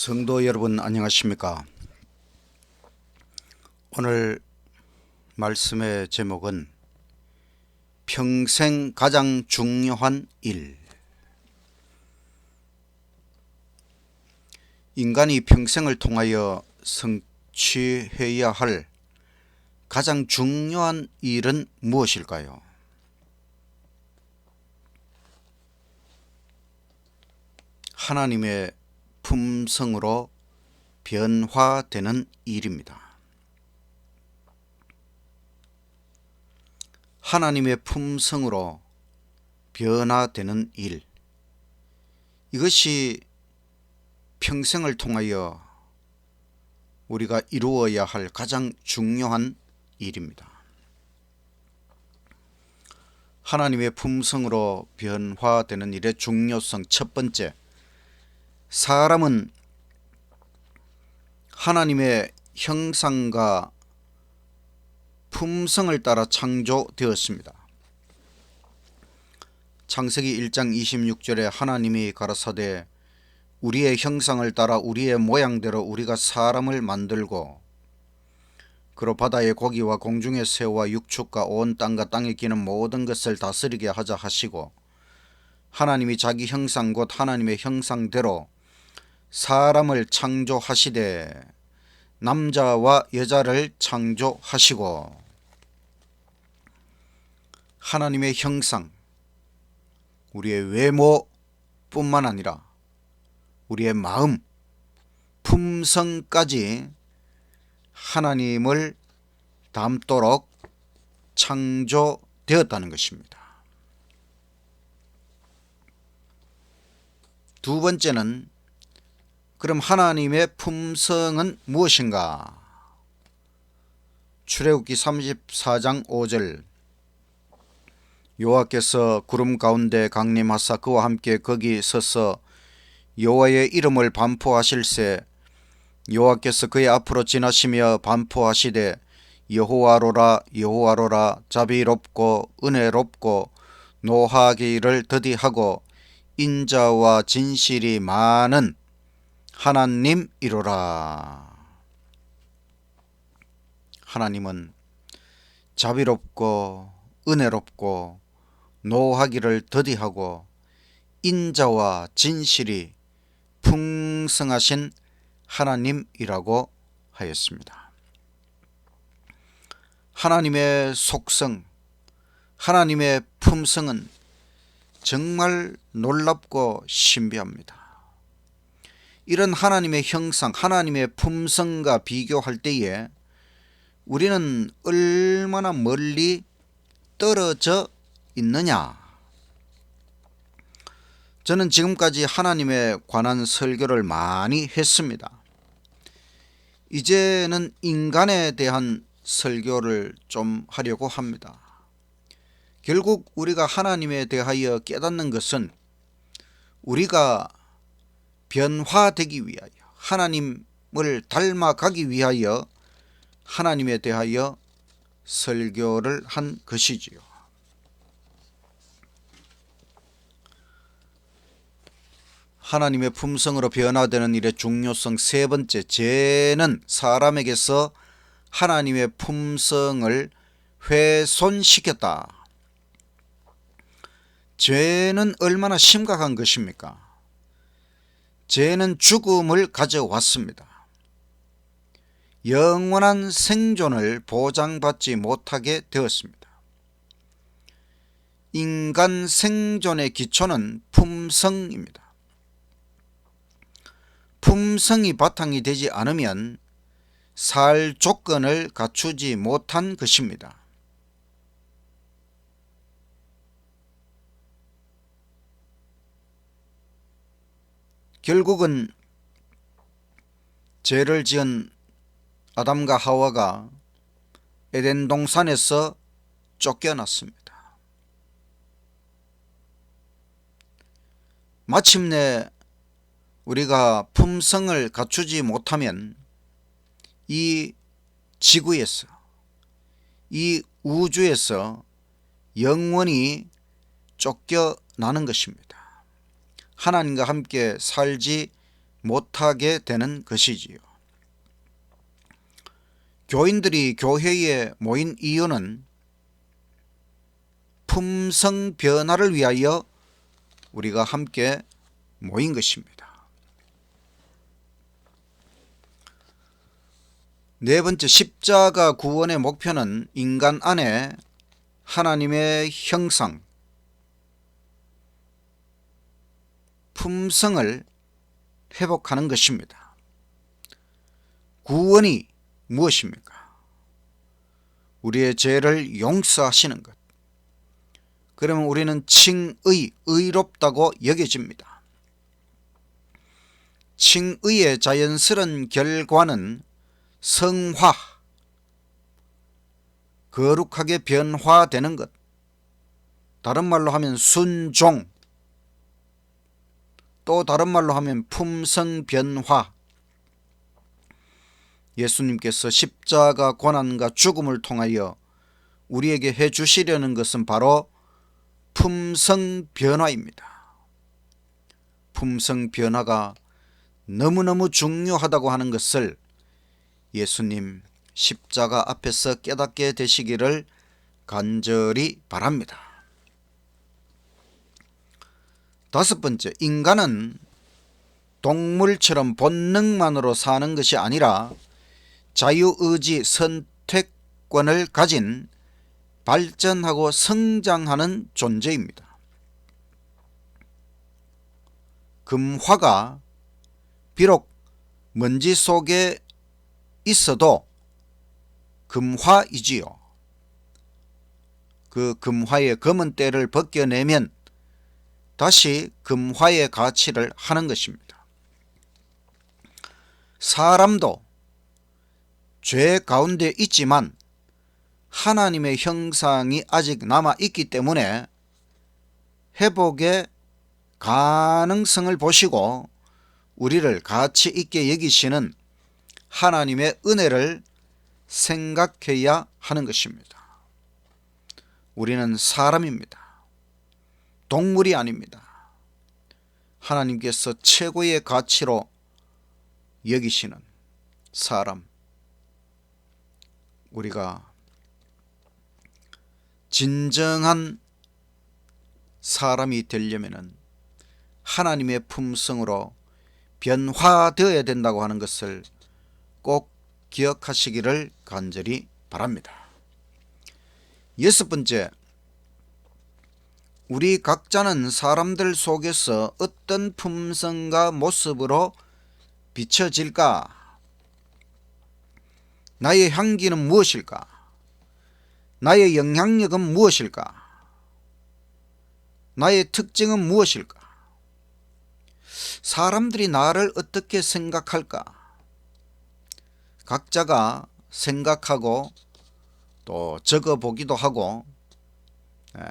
성도 여러분 안녕하십니까? 오늘 말씀의 제목은 평생 가장 중요한 일. 인간이 평생을 통하여 성취해야 할 가장 중요한 일은 무엇일까요? 하나님의 품성으로 변화되는 일입니다. 하나님의 품성으로 변화되는 일. 이것이 평생을 통하여 우리가 이루어야 할 가장 중요한 일입니다. 하나님의 품성으로 변화되는 일의 중요성 첫 번째, 사람은 하나님의 형상과 품성을 따라 창조되었습니다. 창세기 1장 26절에 하나님이 가라사대 우리의 형상을 따라 우리의 모양대로 우리가 사람을 만들고 그로 바다의 고기와 공중의 새와 육축과 온 땅과 땅에 기는 모든 것을 다스리게 하자 하시고, 하나님이 자기 형상 곧 하나님의 형상대로 사람을 창조하시되 남자와 여자를 창조하시고, 하나님의 형상, 우리의 외모뿐만 아니라 우리의 마음, 품성까지 하나님을 닮도록 창조되었다는 것입니다. 두 번째는, 그럼 하나님의 품성은 무엇인가? 출애굽기 34장 5절, 여호와께서 구름 가운데 강림하사 그와 함께 거기 서서 여호와의 이름을 반포하실새 여호와께서 그의 앞으로 지나시며 반포하시되 여호와로라 여호와로라 자비롭고 은혜롭고 노하기를 더디하고 인자와 진실이 많은 하나님이로라. 하나님은 자비롭고 은혜롭고 노하기를 더디하고 인자와 진실이 풍성하신 하나님이라고 하였습니다. 하나님의 속성, 하나님의 품성은 정말 놀랍고 신비합니다. 이런 하나님의 형상, 하나님의 품성과 비교할 때에 우리는 얼마나 멀리 떨어져 있느냐? 저는 지금까지 하나님에 관한 설교를 많이 했습니다. 이제는 인간에 대한 설교를 좀 하려고 합니다. 결국 우리가 하나님에 대하여 깨닫는 것은 우리가 변화되기 위하여, 하나님을 닮아가기 위하여 하나님에 대하여 설교를 한 것이지요. 하나님의 품성으로 변화되는 일의 중요성 세 번째, 죄는 사람에게서 하나님의 품성을 훼손시켰다. 죄는 얼마나 심각한 것입니까? 죄는 죽음을 가져왔습니다. 영원한 생존을 보장받지 못하게 되었습니다. 인간 생존의 기초는 품성입니다. 품성이 바탕이 되지 않으면 살 조건을 갖추지 못한 것입니다. 결국은 죄를 지은 아담과 하와가 에덴 동산에서 쫓겨났습니다. 마침내 우리가 품성을 갖추지 못하면 이 지구에서, 이 우주에서 영원히 쫓겨나는 것입니다. 하나님과 함께 살지 못하게 되는 것이지요. 교인들이 교회에 모인 이유는 품성 변화를 위하여 우리가 함께 모인 것입니다. 네 번째, 십자가 구원의 목표는 인간 안에 하나님의 형상, 품성을 회복하는 것입니다. 구원이 무엇입니까? 우리의 죄를 용서하시는 것. 그러면 우리는 칭의, 의롭다고 여겨집니다. 칭의의 자연스러운 결과는 성화, 거룩하게 변화되는 것. 다른 말로 하면 순종, 또 다른 말로 하면 품성 변화. 예수님께서 십자가 고난과 죽음을 통하여 우리에게 해주시려는 것은 바로 품성 변화입니다. 품성 변화가 너무너무 중요하다고 하는 것을 예수님 십자가 앞에서 깨닫게 되시기를 간절히 바랍니다. 다섯 번째, 인간은 동물처럼 본능만으로 사는 것이 아니라 자유의지 선택권을 가진 발전하고 성장하는 존재입니다. 금화가 비록 먼지 속에 있어도 금화이지요. 그 금화의 검은 때를 벗겨내면 다시 금화의 가치를 하는 것입니다. 사람도 죄 가운데 있지만 하나님의 형상이 아직 남아있기 때문에 회복의 가능성을 보시고 우리를 가치 있게 여기시는 하나님의 은혜를 생각해야 하는 것입니다. 우리는 사람입니다. 동물이 아닙니다. 하나님께서 최고의 가치로 여기시는 사람. 우리가 진정한 사람이 되려면 하나님의 품성으로 변화되어야 된다고 하는 것을 꼭 기억하시기를 간절히 바랍니다. 여섯 번째, 우리 각자는 사람들 속에서 어떤 품성과 모습으로 비춰질까? 나의 향기는 무엇일까? 나의 영향력은 무엇일까? 나의 특징은 무엇일까? 사람들이 나를 어떻게 생각할까? 각자가 생각하고 또 적어보기도 하고,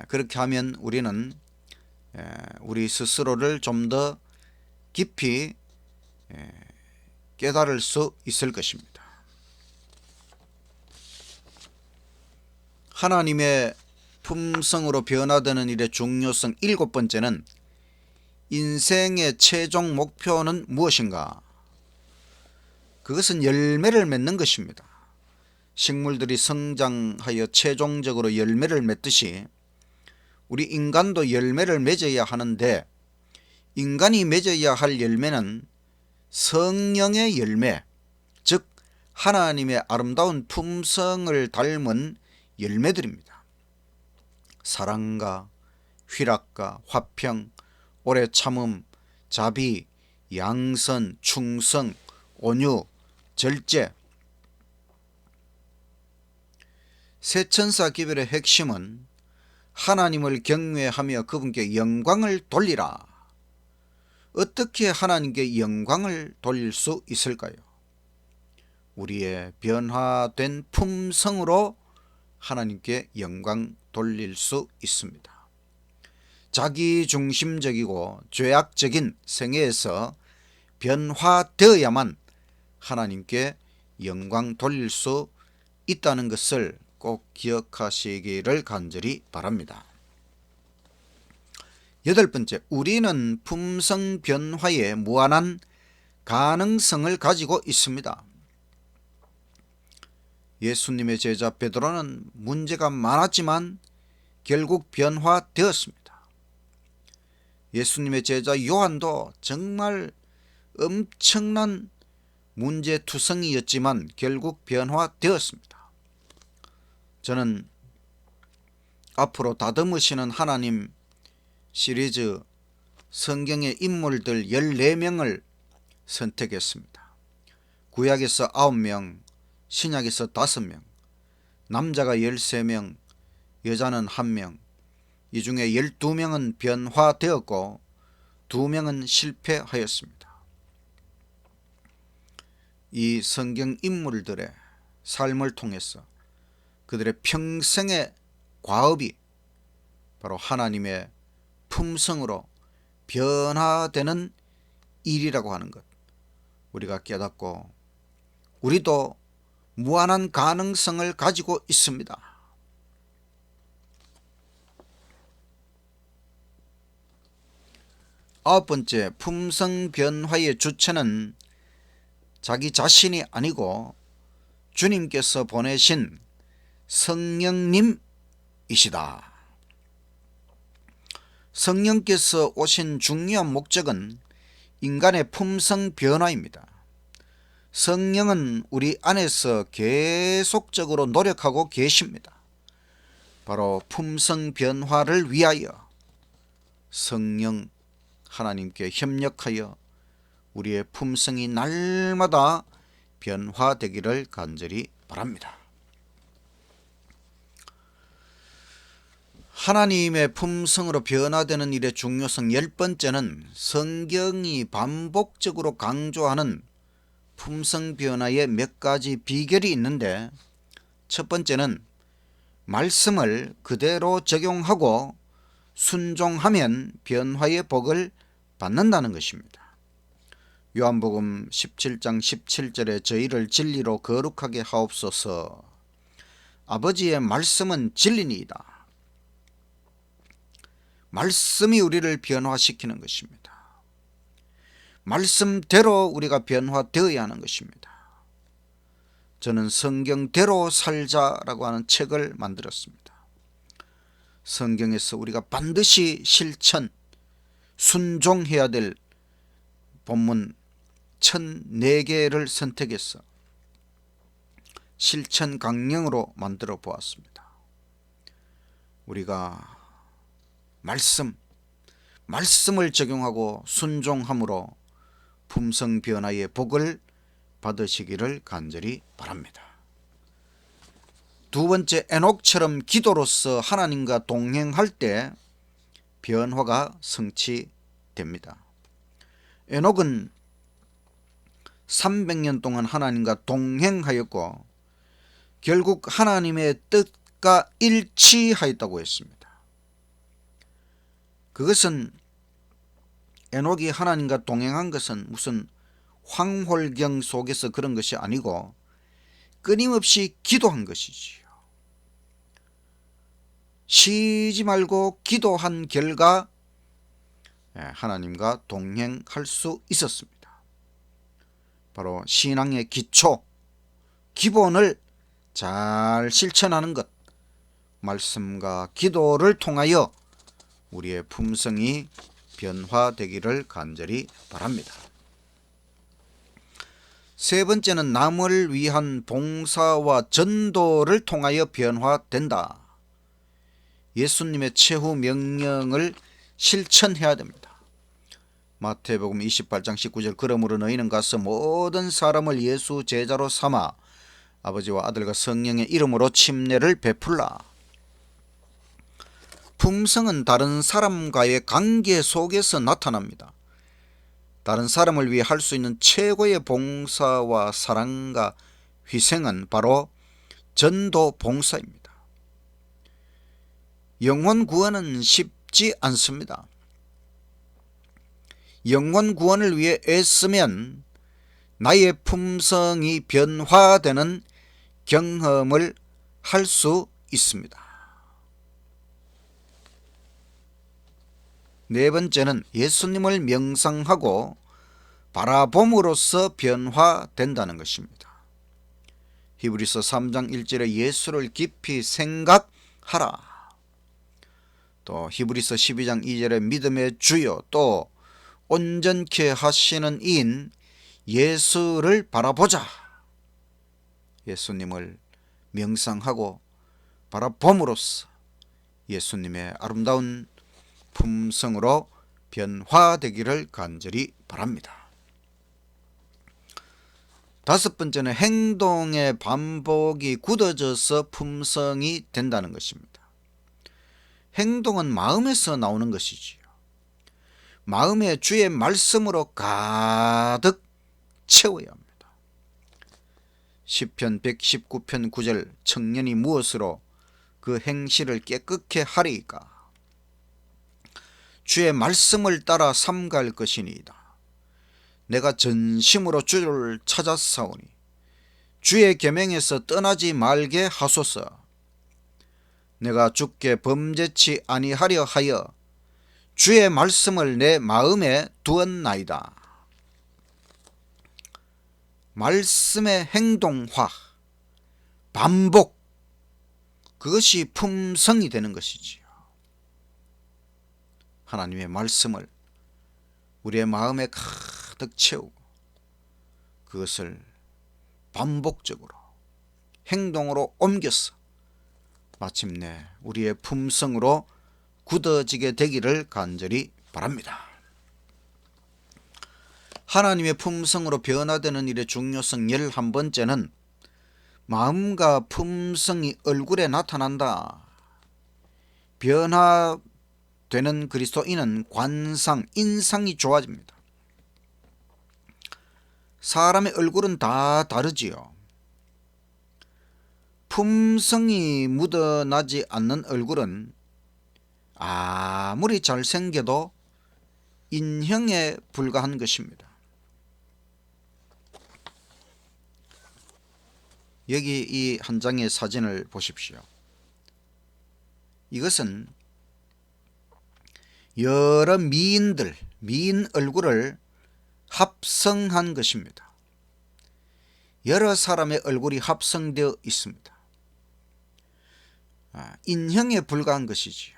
그렇게 하면 우리는 우리 스스로를 좀 더 깊이 깨달을 수 있을 것입니다. 하나님의 품성으로 변화되는 일의 중요성 일곱 번째는 인생의 최종 목표는 무엇인가? 그것은 열매를 맺는 것입니다. 식물들이 성장하여 최종적으로 열매를 맺듯이 우리 인간도 열매를 맺어야 하는데, 인간이 맺어야 할 열매는 성령의 열매, 즉 하나님의 아름다운 품성을 닮은 열매들입니다. 사랑과 희락과 화평, 오래 참음, 자비, 양선, 충성, 온유, 절제. 세천사 기별의 핵심은 하나님을 경외하며 그분께 영광을 돌리라. 어떻게 하나님께 영광을 돌릴 수 있을까요? 우리의 변화된 품성으로 하나님께 영광 돌릴 수 있습니다. 자기중심적이고 죄악적인 생애에서 변화되어야만 하나님께 영광 돌릴 수 있다는 것을 꼭 기억하시기를 간절히 바랍니다. 여덟 번째, 우리는 품성 변화에 무한한 가능성을 가지고 있습니다. 예수님의 제자 베드로는 문제가 많았지만 결국 변화되었습니다. 예수님의 제자 요한도 정말 엄청난 문제투성이였지만 결국 변화되었습니다. 저는 앞으로 다듬으시는 하나님 시리즈 성경의 인물들 14명을 선택했습니다. 구약에서 9명, 신약에서 5명, 남자가 13명, 여자는 1명, 이 중에 12명은 변화되었고 2명은 실패하였습니다. 이 성경 인물들의 삶을 통해서 그들의 평생의 과업이 바로 하나님의 품성으로 변화되는 일이라고 하는 것, 우리가 깨닫고 우리도 무한한 가능성을 가지고 있습니다. 아홉 번째, 품성 변화의 주체는 자기 자신이 아니고 주님께서 보내신 성령님이시다. 성령께서 오신 중요한 목적은 인간의 품성 변화입니다. 성령은 우리 안에서 계속적으로 노력하고 계십니다. 바로 품성 변화를 위하여 성령 하나님께 협력하여 우리의 품성이 날마다 변화되기를 간절히 바랍니다. 하나님의 품성으로 변화되는 일의 중요성 10번째는 성경이 반복적으로 강조하는 품성 변화의 몇 가지 비결이 있는데, 첫 번째는 말씀을 그대로 적용하고 순종하면 변화의 복을 받는다는 것입니다. 요한복음 17장 17절에 저희를 진리로 거룩하게 하옵소서. 아버지의 말씀은 진리니이다. 말씀이 우리를 변화시키는 것입니다. 말씀대로 우리가 변화되어야 하는 것입니다. 저는 성경대로 살자라고 하는 책을 만들었습니다. 성경에서 우리가 반드시 실천, 순종해야 될 본문 1004개를 선택해서 실천 강령으로 만들어 보았습니다. 우리가 말씀을 적용하고 순종함으로 품성 변화의 복을 받으시기를 간절히 바랍니다. 두 번째, 에녹처럼 기도로서 하나님과 동행할 때 변화가 성취됩니다. 에녹은 300년 동안 하나님과 동행하였고 결국 하나님의 뜻과 일치하였다고 했습니다. 그것은 에녹이 하나님과 동행한 것은 무슨 황홀경 속에서 그런 것이 아니고 끊임없이 기도한 것이지요. 쉬지 말고 기도한 결과 하나님과 동행할 수 있었습니다. 바로 신앙의 기초, 기본을 잘 실천하는 것, 말씀과 기도를 통하여 우리의 품성이 변화되기를 간절히 바랍니다. 세 번째는 남을 위한 봉사와 전도를 통하여 변화된다. 예수님의 최후 명령을 실천해야 됩니다. 마태복음 28장 19절, 그러므로 너희는 가서 모든 사람을 예수 제자로 삼아 아버지와 아들과 성령의 이름으로 침례를 베풀라. 품성은 다른 사람과의 관계 속에서 나타납니다. 다른 사람을 위해 할 수 있는 최고의 봉사와 사랑과 희생은 바로 전도 봉사입니다. 영혼 구원은 쉽지 않습니다. 영혼 구원을 위해 애쓰면 나의 품성이 변화되는 경험을 할 수 있습니다. 네 번째는 예수님을 명상하고 바라봄으로써 변화된다는 것입니다. 히브리서 3장 1절에 예수를 깊이 생각하라. 또 히브리서 12장 2절에 믿음의 주요 또 온전케 하시는 이인 예수를 바라보자. 예수님을 명상하고 바라봄으로써 예수님의 아름다운 품성으로 변화되기를 간절히 바랍니다. 다섯 번째는 행동의 반복이 굳어져서 품성이 된다는 것입니다. 행동은 마음에서 나오는 것이지요. 마음에 주의 말씀으로 가득 채워야 합니다. 시편 119편 9절 청년이 무엇으로 그 행실을 깨끗게 하리이까? 주의 말씀을 따라 삼갈 것이니이다. 내가 전심으로 주를 찾았사오니 주의 계명에서 떠나지 말게 하소서. 내가 주께 범죄치 아니하려 하여 주의 말씀을 내 마음에 두었나이다. 말씀의 행동화, 반복, 그것이 품성이 되는 것이지요. 하나님의 말씀을 우리의 마음에 가득 채우고 그것을 반복적으로 행동으로 옮겨서 마침내 우리의 품성으로 굳어지게 되기를 간절히 바랍니다. 하나님의 품성으로 변화되는 일의 중요성 11번째는 마음과 품성이 얼굴에 나타난다. 변화되는 그리스도인은 관상, 인상이 좋아집니다. 사람의 얼굴은 다 다르지요. 품성이 묻어나지 않는 얼굴은 아무리 잘생겨도 인형에 불과한 것입니다. 여기 이 한 장의 사진을 보십시오. 이것은 여러 미인 얼굴을 합성한 것입니다. 여러 사람의 얼굴이 합성되어 있습니다. 인형에 불과한 것이지요.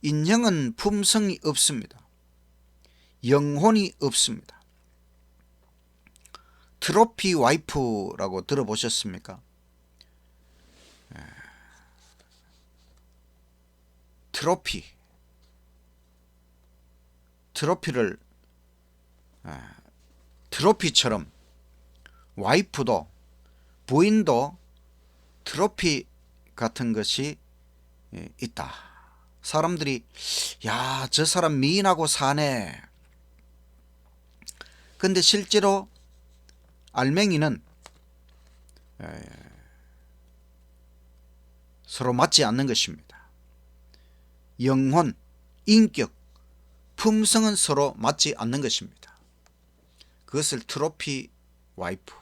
인형은 품성이 없습니다. 영혼이 없습니다. 트로피 와이프라고 들어보셨습니까? 트로피를 트로피처럼 와이프도 부인도 트로피 같은 것이 있다. 사람들이 야, 저 사람 미인하고 사네. 근데 실제로 알맹이는 서로 맞지 않는 것입니다. 영혼, 인격, 품성은 서로 맞지 않는 것입니다. 그것을 트로피 와이프,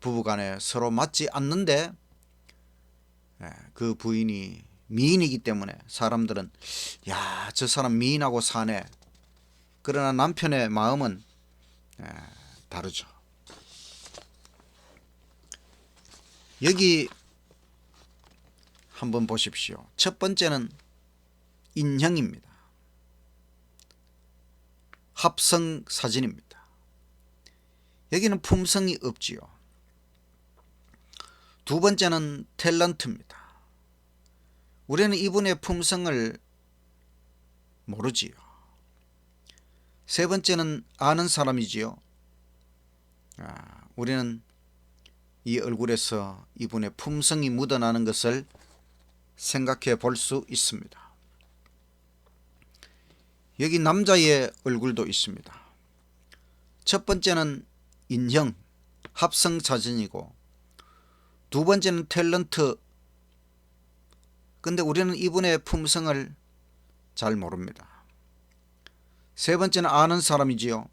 부부간에 서로 맞지 않는데 그 부인이 미인이기 때문에 사람들은 야, 저 사람 미인하고 사네. 그러나 남편의 마음은 다르죠. 여기 한번 보십시오. 첫 번째는 인형입니다. 합성 사진입니다. 여기는 품성이 없지요. 두 번째는 탤런트입니다. 우리는 이분의 품성을 모르지요. 세 번째는 아는 사람이지요. 우리는 이 얼굴에서 이분의 품성이 묻어나는 것을 생각해 볼 수 있습니다. 여기 남자의 얼굴도 있습니다. 첫 번째는 인형, 합성 사진이고 두 번째는 탤런트. 근데 우리는 이분의 품성을 잘 모릅니다. 세 번째는 아는 사람이지요.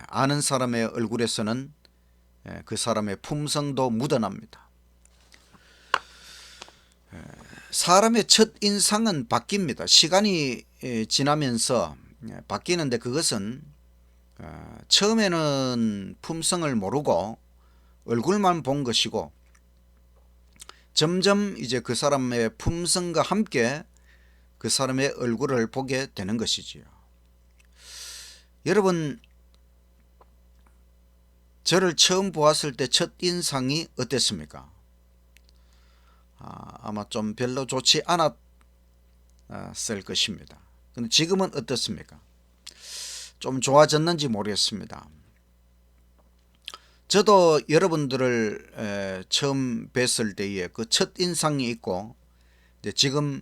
아는 사람의 얼굴에서는 그 사람의 품성도 묻어납니다. 사람의 첫 인상은 바뀝니다. 시간이 지나면서 바뀌는데, 그것은 처음에는 품성을 모르고 얼굴만 본 것이고, 점점 이제 그 사람의 품성과 함께 그 사람의 얼굴을 보게 되는 것이지요. 여러분, 저를 처음 보았을 때 첫 인상이 어땠습니까? 아마 좀 별로 좋지 않았을 것입니다. 근데 지금은 어떻습니까? 좀 좋아졌는지 모르겠습니다. 저도 여러분들을 처음 뵀을 때에 그 첫 인상이 있고, 지금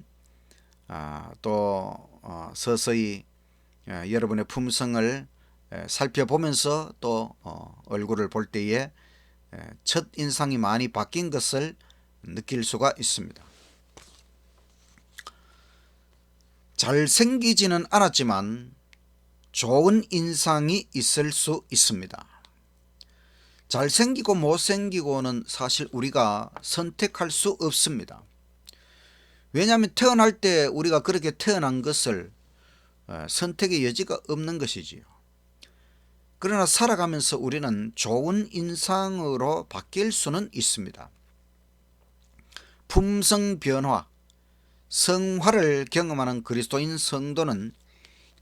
또 서서히 여러분의 품성을 살펴보면서 또 얼굴을 볼 때에 첫 인상이 많이 바뀐 것을 느낄 수가 있습니다. 잘생기지는 않았지만 좋은 인상이 있을 수 있습니다. 잘생기고 못생기고는 사실 우리가 선택할 수 없습니다. 왜냐하면 태어날 때 우리가 그렇게 태어난 것을 선택의 여지가 없는 것이지요. 그러나 살아가면서 우리는 좋은 인상으로 바뀔 수는 있습니다. 품성 변화, 성화를 경험하는 그리스도인 성도는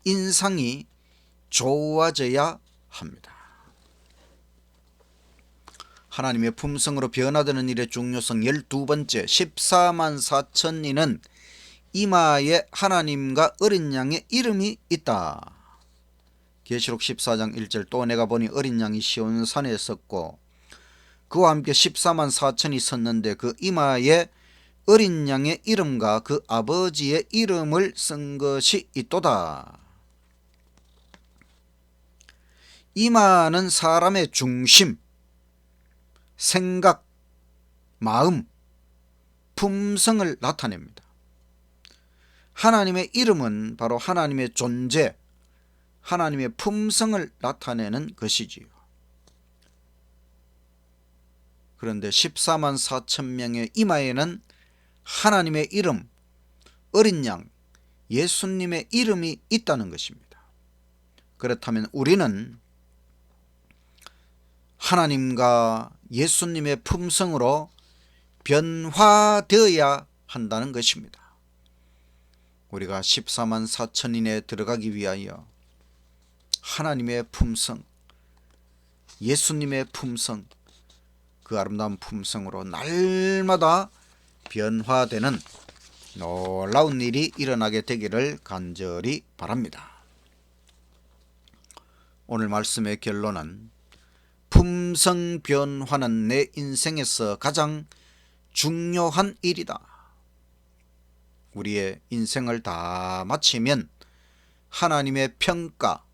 인상이 좋아져야 합니다. 하나님의 품성으로 변화되는 일의 중요성 12번째, 14만 4천인은 이마에 하나님과 어린 양의 이름이 있다. 계시록 14장 1절, 또 내가 보니 어린 양이 시온산에 섰고 그와 함께 14만 4천이 섰는데 그 이마에 어린 양의 이름과 그 아버지의 이름을 쓴 것이 있도다. 이마는 사람의 중심, 생각, 마음, 품성을 나타냅니다. 하나님의 이름은 바로 하나님의 존재, 하나님의 품성을 나타내는 것이지요. 그런데 14만 4천 명의 이마에는 하나님의 이름, 어린 양, 예수님의 이름이 있다는 것입니다. 그렇다면 우리는 하나님과 예수님의 품성으로 변화되어야 한다는 것입니다. 우리가 14만 4천인에 들어가기 위하여 하나님의 품성, 예수님의 품성, 그 아름다운 품성으로 날마다 변화되는 놀라운 일이 일어나게 되기를 간절히 바랍니다. 오늘 말씀의 결론은 품성 변화는 내 인생에서 가장 중요한 일이다. 우리의 인생을 다 마치면 하나님의 평가,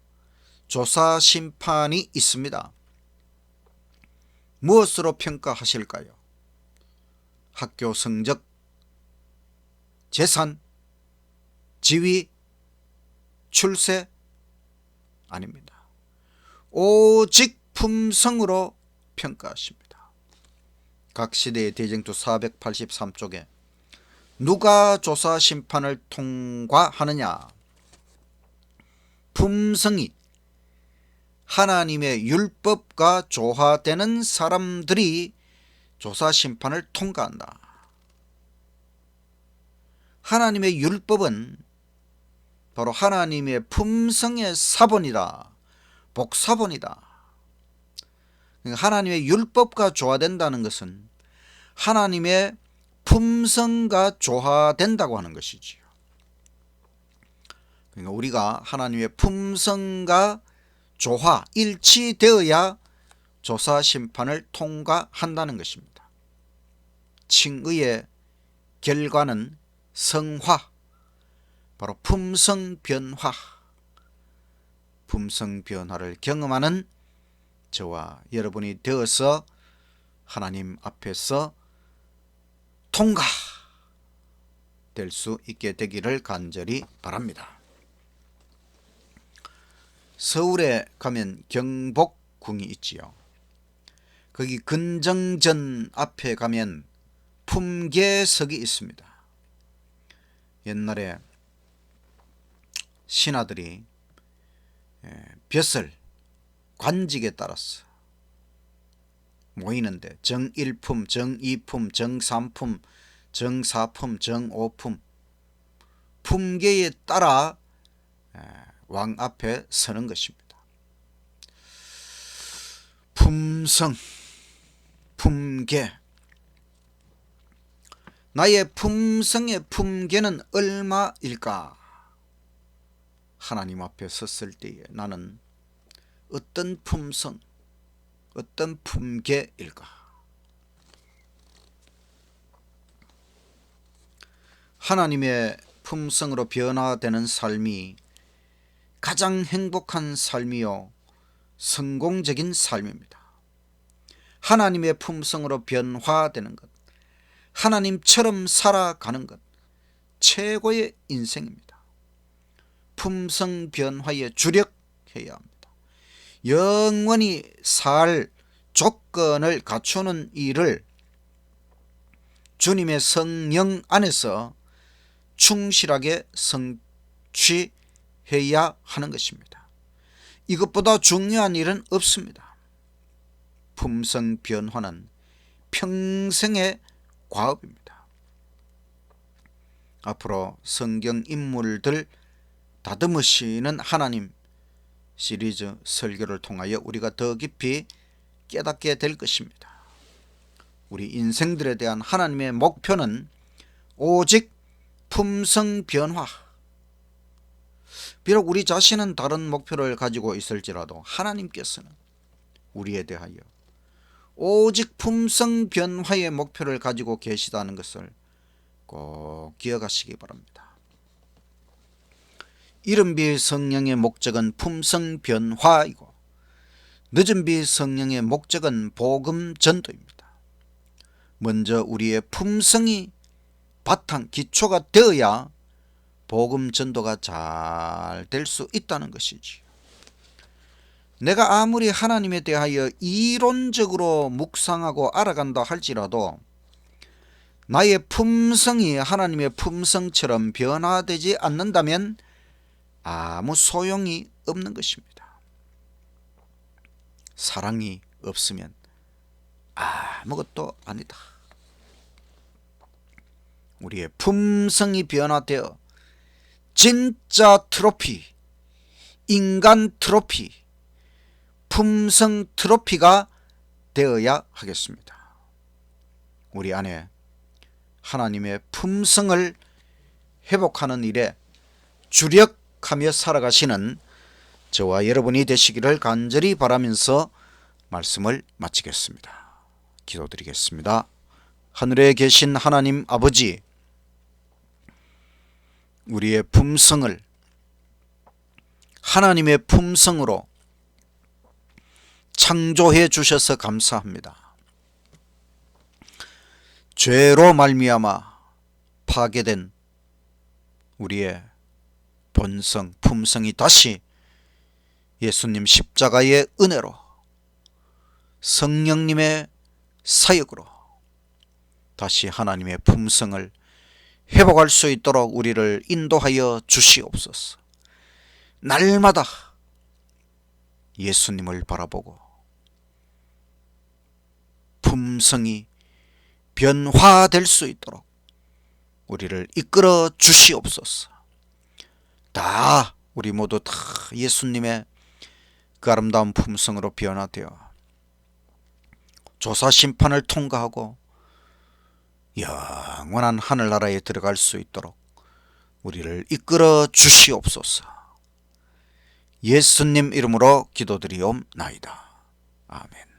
조사, 심판이 있습니다. 무엇으로 평가하실까요? 학교 성적, 재산, 지위, 출세? 아닙니다. 오직 품성으로 평가하십니다. 각 시대의 대쟁투 483쪽에 누가 조사 심판을 통과하느냐? 품성이 하나님의 율법과 조화되는 사람들이 조사 심판을 통과한다. 하나님의 율법은 바로 하나님의 품성의 사본이다. 복사본이다. 하나님의 율법과 조화된다는 것은 하나님의 품성과 조화된다고 하는 것이지요. 그러니까 우리가 하나님의 품성과 조화, 일치되어야 조사 심판을 통과한다는 것입니다. 칭의의 결과는 성화, 바로 품성 변화. 품성 변화를 경험하는 저와 여러분이 되어서 하나님 앞에서 통과될 수 있게 되기를 간절히 바랍니다. 서울에 가면 경복궁이 있지요. 거기 근정전 앞에 가면 품계석이 있습니다. 옛날에 신하들이 벼슬 관직에 따라서 모이는데 정일품, 정이품, 정삼품, 정사품, 정오품 품계에 따라 왕 앞에 서는 것입니다. 품성, 품계. 나의 품성의 품계는 얼마일까? 하나님 앞에 섰을 때에 나는 어떤 품성, 어떤 품계일까? 하나님의 품성으로 변화되는 삶이 가장 행복한 삶이요 성공적인 삶입니다. 하나님의 품성으로 변화되는 것, 하나님처럼 살아가는 것, 최고의 인생입니다. 품성 변화에 주력해야 합니다. 영원히 살 조건을 갖추는 일을 주님의 성령 안에서 충실하게 성취해야 하는 것입니다. 이것보다 중요한 일은 없습니다. 품성 변화는 평생의 과업입니다. 앞으로 성경 인물들 다듬으시는 하나님 시리즈 설교를 통하여 우리가 더 깊이 깨닫게 될 것입니다. 우리 인생들에 대한 하나님의 목표는 오직 품성 변화. 비록 우리 자신은 다른 목표를 가지고 있을지라도 하나님께서는 우리에 대하여 오직 품성 변화의 목표를 가지고 계시다는 것을 꼭 기억하시기 바랍니다. 이른 비 성령의 목적은 품성 변화이고 늦은 비 성령의 목적은 복음 전도입니다. 먼저 우리의 품성이 바탕 기초가 되어야 복음 전도가 잘 될 수 있다는 것이지요. 내가 아무리 하나님에 대하여 이론적으로 묵상하고 알아간다 할지라도 나의 품성이 하나님의 품성처럼 변화되지 않는다면 아무 소용이 없는 것입니다. 사랑이 없으면 아무것도 아니다. 우리의 품성이 변화되어 진짜 트로피, 인간 트로피, 품성 트로피가 되어야 하겠습니다. 우리 안에 하나님의 품성을 회복하는 일에 주력하며 살아가시는 저와 여러분이 되시기를 간절히 바라면서 말씀을 마치겠습니다. 기도드리겠습니다. 하늘에 계신 하나님 아버지, 우리의 품성을 하나님의 품성으로 창조해 주셔서 감사합니다. 죄로 말미암아 파괴된 우리의 본성, 품성이 다시 예수님 십자가의 은혜로 성령님의 사역으로 다시 하나님의 품성을 회복할 수 있도록 우리를 인도하여 주시옵소서. 날마다 예수님을 바라보고 품성이 변화될 수 있도록 우리를 이끌어 주시옵소서. 다 우리 모두 다 예수님의 그 아름다운 품성으로 변화되어 조사 심판을 통과하고 영원한 하늘나라에 들어갈 수 있도록 우리를 이끌어 주시옵소서. 예수님 이름으로 기도드리옵나이다. 아멘.